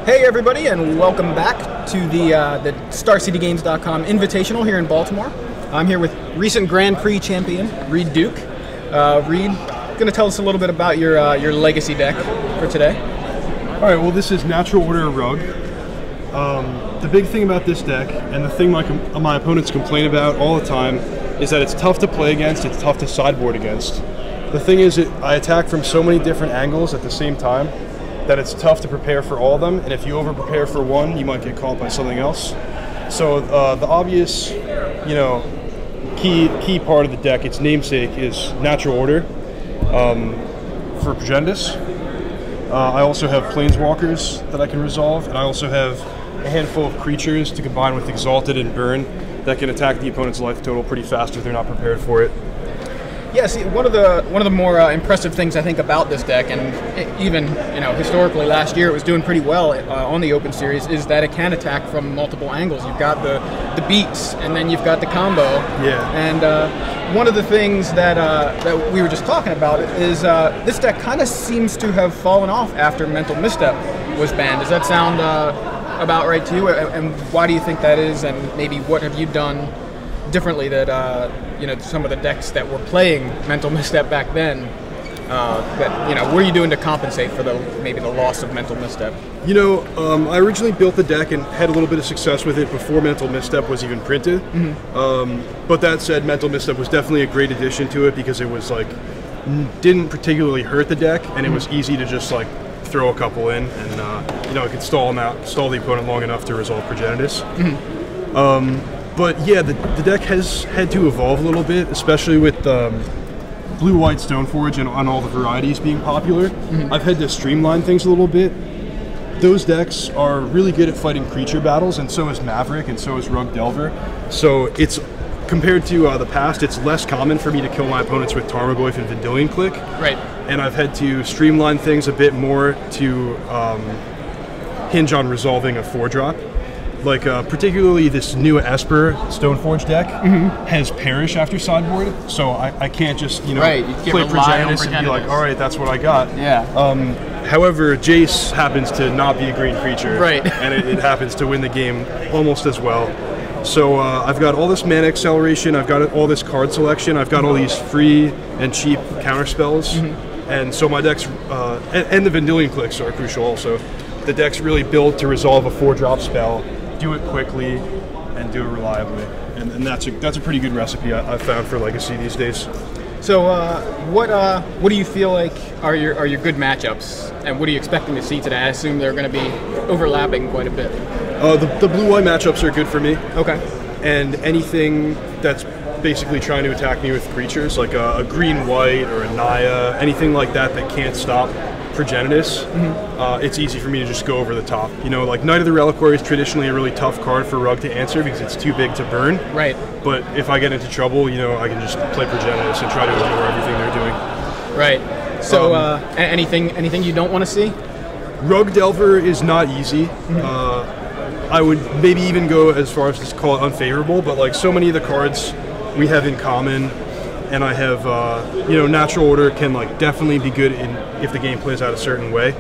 Hey everybody, and welcome back to the StarCityGames.com Invitational here in Baltimore. I'm here with recent Grand Prix champion Reid Duke. Reid, going to tell us a little bit about your legacy deck for today. All right. Well, this is Natural Order Rug. The big thing about this deck, and the thing my opponents complain about all the time, is that it's tough to play against. It's tough to sideboard against. The thing is, I attack from so many different angles at the same time that it's tough to prepare for all of them, and if you over-prepare for one, you might get caught by something else. So the obvious, key part of the deck, its namesake, is Natural Order for Progenitors. I also have Planeswalkers that I can resolve, and I also have a handful of creatures to combine with Exalted and Burn that can attack the opponent's life total pretty fast if they're not prepared for it. Yeah, see, one of the more impressive things I think about this deck, and even historically last year it was doing pretty well on the Open Series, is that it can attack from multiple angles. You've got the beats, and then you've got the combo. Yeah. And one of the things that we were just talking about is this deck kind of seems to have fallen off after Mental Misstep was banned. Does that sound about right to you? And why do you think that is? And maybe what have you done differently that some of the decks that were playing Mental Misstep back then, what are you doing to compensate for maybe the loss of Mental Misstep? I originally built the deck and had a little bit of success with it before Mental Misstep was even printed. Mm-hmm. But that said, Mental Misstep was definitely a great addition to it because it was didn't particularly hurt the deck, and it was easy to just throw a couple in, and it could stall the opponent long enough to resolve Progenitors. Mm-hmm. But yeah, the deck has had to evolve a little bit, especially with Blue-White Stoneforge and on all the varieties being popular. Mm-hmm. I've had to streamline things a little bit. Those decks are really good at fighting creature battles, and so is Maverick, and so is Rug Delver. So it's, compared to the past, it's less common for me to kill my opponents with Tarmogoyf and Vendilion Click. Right. And I've had to streamline things a bit more to hinge on resolving a 4-drop. Particularly this new Esper Stoneforge deck has Perish after sideboard, so I can't just play Progenitors and be like, all right, that's what I got. Yeah. However, Jace happens to not be a green creature, right? And it happens to win the game almost as well. So I've got all this mana acceleration, I've got all this card selection, I've got all these free and cheap counter spells, and so my decks and the Vendilion Clicks are crucial also. The decks really build to resolve a 4-drop spell, do it quickly, and do it reliably, and that's a pretty good recipe I've found for Legacy these days. So what do you feel like are your good matchups, and what are you expecting to see today? I assume they're going to be overlapping quite a bit. The blue-white matchups are good for me. Okay. And anything that's basically trying to attack me with creatures, like a green-white or a Naya, anything like that can't stop Progenitors, it's easy for me to just go over the top. Knight of the Reliquary is traditionally a really tough card for Rug to answer because it's too big to burn. Right. But if I get into trouble, I can just play Progenitors and try to ignore everything they're doing. Right. So anything you don't want to see? Rug Delver is not easy. I would maybe even go as far as to call it unfavorable, but so many of the cards we have in common, and I have, Natural Order can definitely be good if the game plays out a certain way.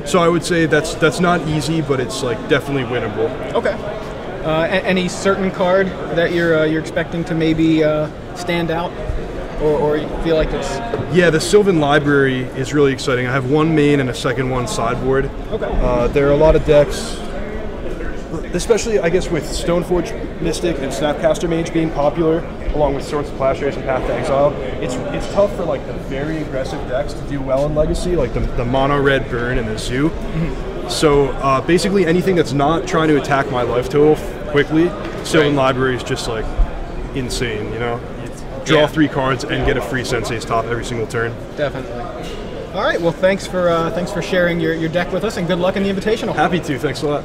So I would say that's not easy, but it's definitely winnable. Okay. Any certain card that you're expecting to maybe stand out, or you feel like it's? Yeah, the Sylvan Library is really exciting. I have one main and a second one sideboard. Okay. There are a lot of decks, especially I guess with Stoneforge Mystic and Snapcaster Mage being popular, along with Swords of Plowshares and Path to Exile. It's tough for the very aggressive decks to do well in Legacy, like the mono red Burn and the Zoo. So basically anything that's not trying to attack my life total quickly, Sylvan Library is just insane. You draw 3 cards and get a free Sensei's Top every single turn. Definitely. All right. Well, thanks for sharing your deck with us, and good luck in the Invitational. Happy to. Thanks a lot.